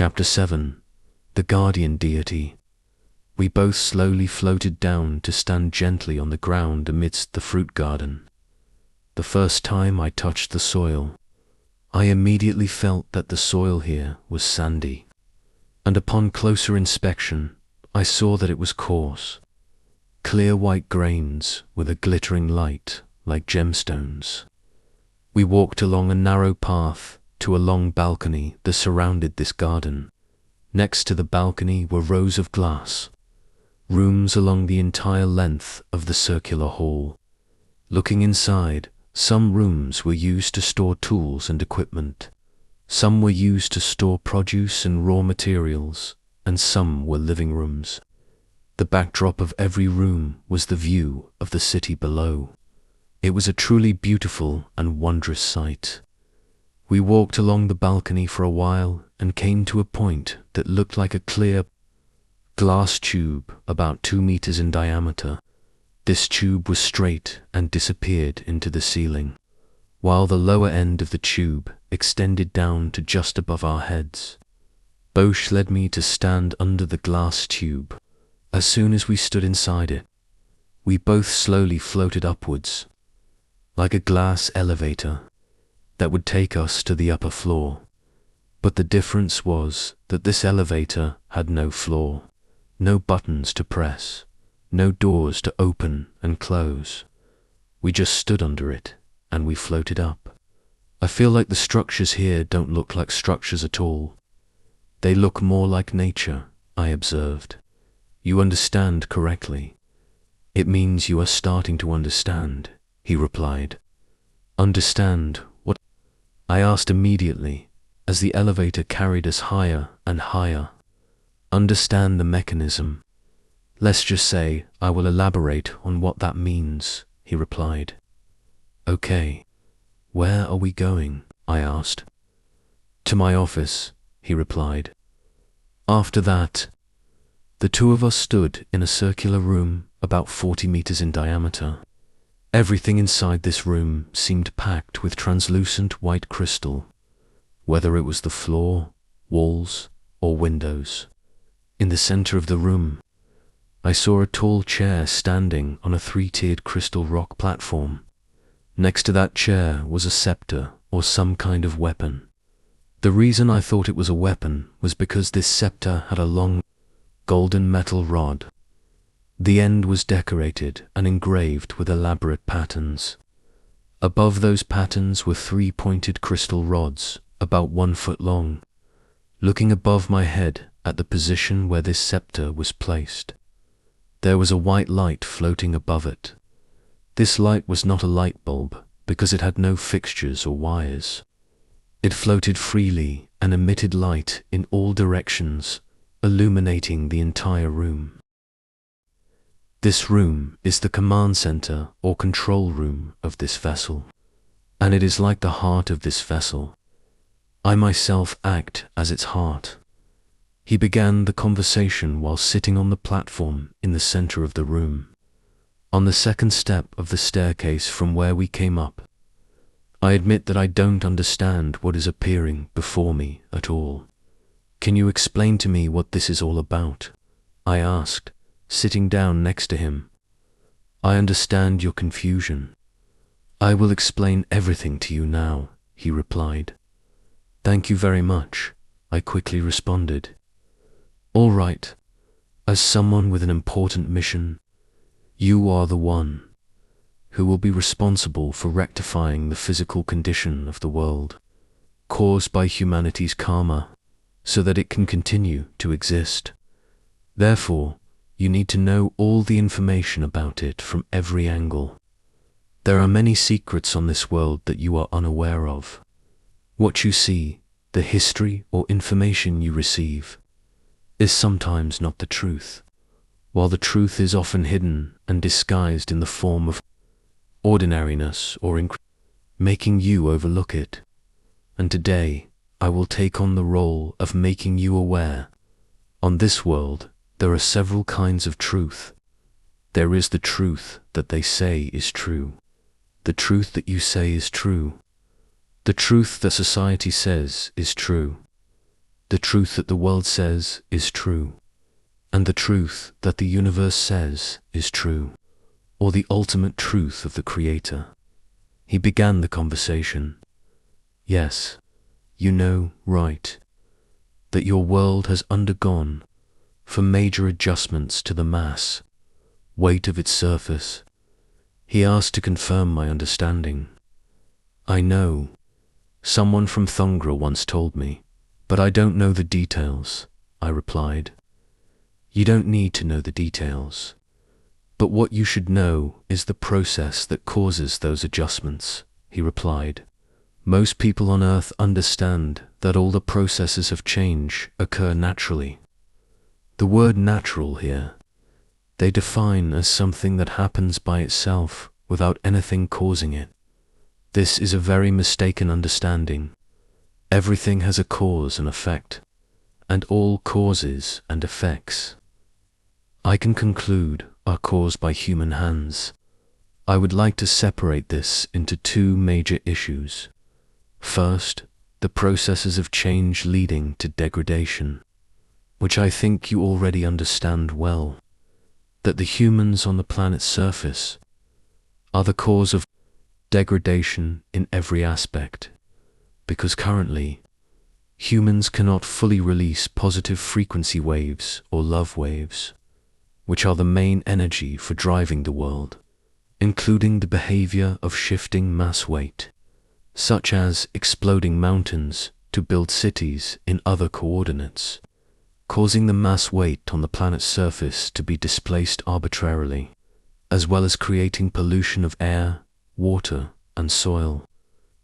Chapter 7. The Guardian Deity. We both slowly floated down to stand gently on the ground amidst the fruit garden. The first time I touched the soil, I immediately felt that the soil here was sandy, and upon closer inspection, I saw that it was coarse, clear white grains with a glittering light like gemstones. We walked along a narrow path to a long balcony that surrounded this garden. Next to the balcony were rows of glass, rooms along the entire length of the circular hall. Looking inside, some rooms were used to store tools and equipment, some were used to store produce and raw materials, and some were living rooms. The backdrop of every room was the view of the city below. It was a truly beautiful and wondrous sight. We walked along the balcony for a while and came to a point that looked like a clear glass tube about 2 meters in diameter. This tube was straight and disappeared into the ceiling, while the lower end of the tube extended down to just above our heads. Bosch led me to stand under the glass tube. As soon as we stood inside it, we both slowly floated upwards, like a glass elevator that would take us to the upper floor. But the difference was that this elevator had no floor, no buttons to press, no doors to open and close. We just stood under it, and we floated up. I feel like the structures here don't look like structures at all. They look more like nature, I observed. You understand correctly. It means you are starting to understand, he replied. Understand what? I asked immediately, as the elevator carried us higher and higher. Understand the mechanism. Let's just say I will elaborate on what that means, he replied. Okay, where are we going? I asked. To my office, he replied. After that, the two of us stood in a circular room about 40 meters in diameter. Everything inside this room seemed packed with translucent white crystal, whether it was the floor, walls, or windows. In the center of the room, I saw a tall chair standing on a 3-tiered crystal rock platform. Next to that chair was a scepter or some kind of weapon. The reason I thought it was a weapon was because this scepter had a long, golden metal rod. The end was decorated and engraved with elaborate patterns. Above those patterns were 3 pointed crystal rods, about 1 foot long, looking above my head at the position where this scepter was placed. There was a white light floating above it. This light was not a light bulb because it had no fixtures or wires. It floated freely and emitted light in all directions, illuminating the entire room. This room is the command center or control room of this vessel, and it is like the heart of this vessel. I myself act as its heart. He began the conversation while sitting on the platform in the center of the room, on the second step of the staircase from where we came up. I admit that I don't understand what is appearing before me at all. Can you explain to me what this is all about? I asked, sitting down next to him. I understand your confusion. I will explain everything to you now, he replied. Thank you very much, I quickly responded. All right, as someone with an important mission, you are the one who will be responsible for rectifying the physical condition of the world, caused by humanity's karma, so that it can continue to exist. Therefore, you need to know all the information about it from every angle. There are many secrets on this world that you are unaware of. What you see, the history or information you receive, is sometimes not the truth, while the truth is often hidden and disguised in the form of ordinariness or making you overlook it. And today, I will take on the role of making you aware. On this world, there are several kinds of truth. There is the truth that they say is true, the truth that you say is true, the truth that society says is true, The truth that the world says is true, and the truth that the universe says is true, or the ultimate truth of the Creator. He began the conversation. Yes, you know, right, that your world has undergone for major adjustments to the mass, weight of its surface. He asked to confirm my understanding. I know, someone from Thungra once told me, but I don't know the details, I replied. You don't need to know the details, but what you should know is the process that causes those adjustments, he replied. Most people on Earth understand that all the processes of change occur naturally. The word natural here, they define as something that happens by itself without anything causing it. This is a very mistaken understanding. Everything has a cause and effect, and all causes and effects, I can conclude, are caused by human hands. I would like to separate this into two major issues. First, the processes of change leading to degradation, which I think you already understand well, that the humans on the planet's surface are the cause of degradation in every aspect, because currently, humans cannot fully release positive frequency waves or love waves, which are the main energy for driving the world, including the behavior of shifting mass weight, such as exploding mountains to build cities in other coordinates, causing the mass weight on the planet's surface to be displaced arbitrarily, as well as creating pollution of air, water, and soil,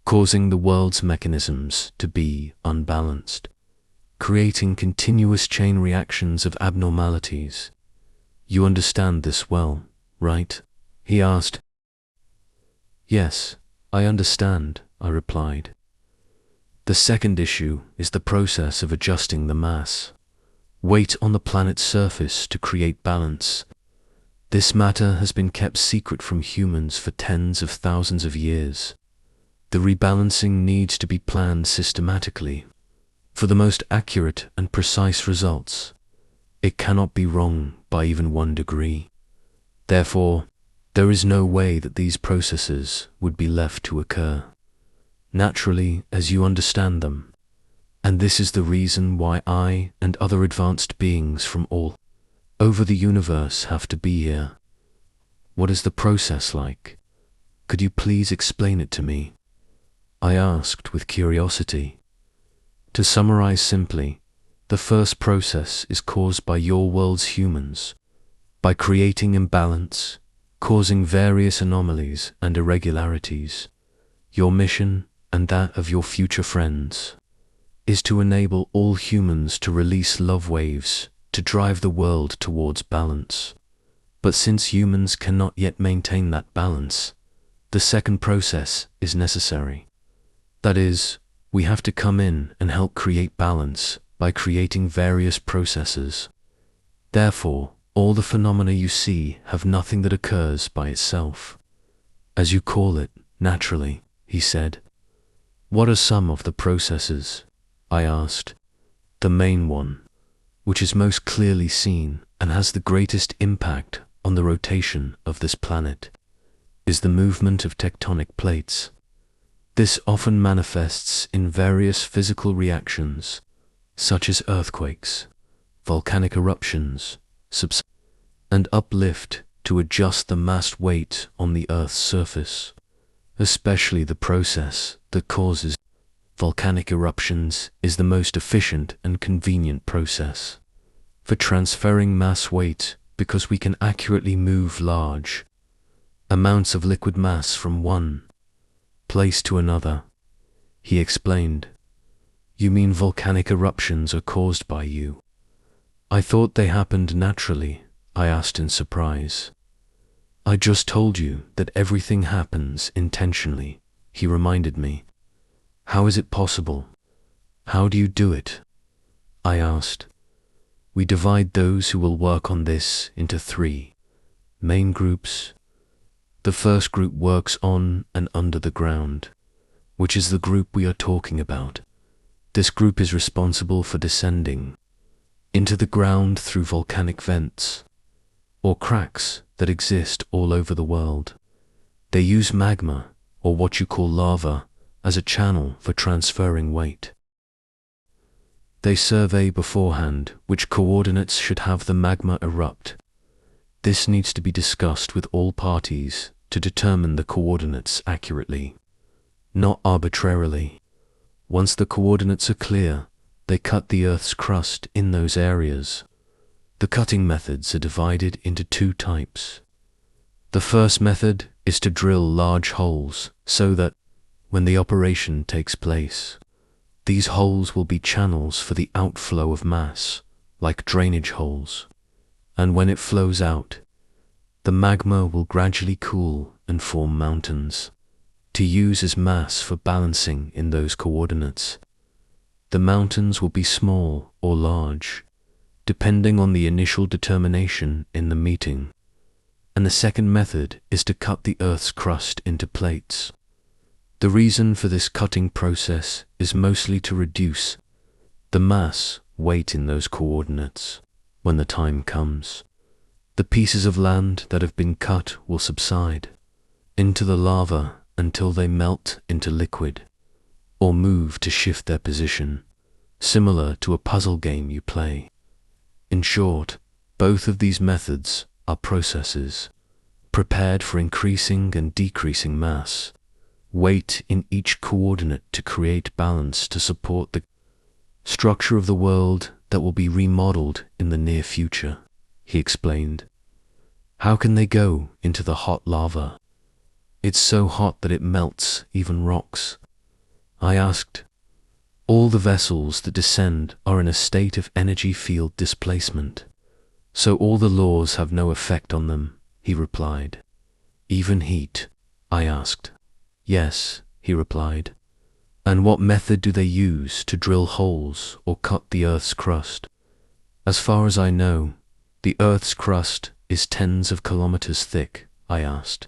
causing the world's mechanisms to be unbalanced, creating continuous chain reactions of abnormalities. You understand this well, right? He asked. Yes, I understand, I replied. The second issue is the process of adjusting the mass weight on the planet's surface to create balance. This matter has been kept secret from humans for tens of thousands of years. The rebalancing needs to be planned systematically for the most accurate and precise results. It cannot be wrong by even 1 degree. Therefore, there is no way that these processes would be left to occur naturally as you understand them. And this is the reason why I and other advanced beings from all over the universe have to be here. What is the process like? Could you please explain it to me? I asked with curiosity. To summarize simply, the first process is caused by your world's humans, by creating imbalance, causing various anomalies and irregularities. Your mission, and that of your future friends, is to enable all humans to release love waves to drive the world towards balance. But since humans cannot yet maintain that balance, the second process is necessary. That is, we have to come in and help create balance by creating various processes. Therefore, all the phenomena you see have nothing that occurs by itself, as you call it, naturally, he said. What are some of the processes? I asked. The main one, which is most clearly seen and has the greatest impact on the rotation of this planet, is the movement of tectonic plates. This often manifests in various physical reactions, such as earthquakes, volcanic eruptions, and uplift to adjust the mass weight on the Earth's surface, especially the process that causes volcanic eruptions is the most efficient and convenient process for transferring mass weight because we can accurately move large amounts of liquid mass from one place to another, he explained. You mean volcanic eruptions are caused by you? I thought they happened naturally, I asked in surprise. I just told you that everything happens intentionally, he reminded me. How is it possible? How do you do it? I asked. We divide those who will work on this into 3 main groups. The first group works on and under the ground, which is the group we are talking about. This group is responsible for descending into the ground through volcanic vents or cracks that exist all over the world. They use magma, or what you call lava, as a channel for transferring weight. They survey beforehand which coordinates should have the magma erupt. This needs to be discussed with all parties to determine the coordinates accurately, not arbitrarily. Once the coordinates are clear, they cut the Earth's crust in those areas. The cutting methods are divided into two types. The first method is to drill large holes so that, when the operation takes place, these holes will be channels for the outflow of mass, like drainage holes. And when it flows out, the magma will gradually cool and form mountains, to use as mass for balancing in those coordinates. The mountains will be small or large, depending on the initial determination in the meeting. And the second method is to cut the Earth's crust into plates. The reason for this cutting process is mostly to reduce the mass weight in those coordinates when the time comes. The pieces of land that have been cut will subside into the lava until they melt into liquid or move to shift their position, similar to a puzzle game you play. In short, both of these methods are processes prepared for increasing and decreasing mass, weight in each coordinate to create balance to support the structure of the world that will be remodeled in the near future, he explained. How can they go into the hot lava? It's so hot that it melts even rocks. I asked. All the vessels that descend are in a state of energy field displacement, so all the laws have no effect on them, he replied. Even heat? I asked. Yes, he replied. And what method do they use to drill holes or cut the Earth's crust? As far as I know, the Earth's crust is tens of kilometers thick, I asked.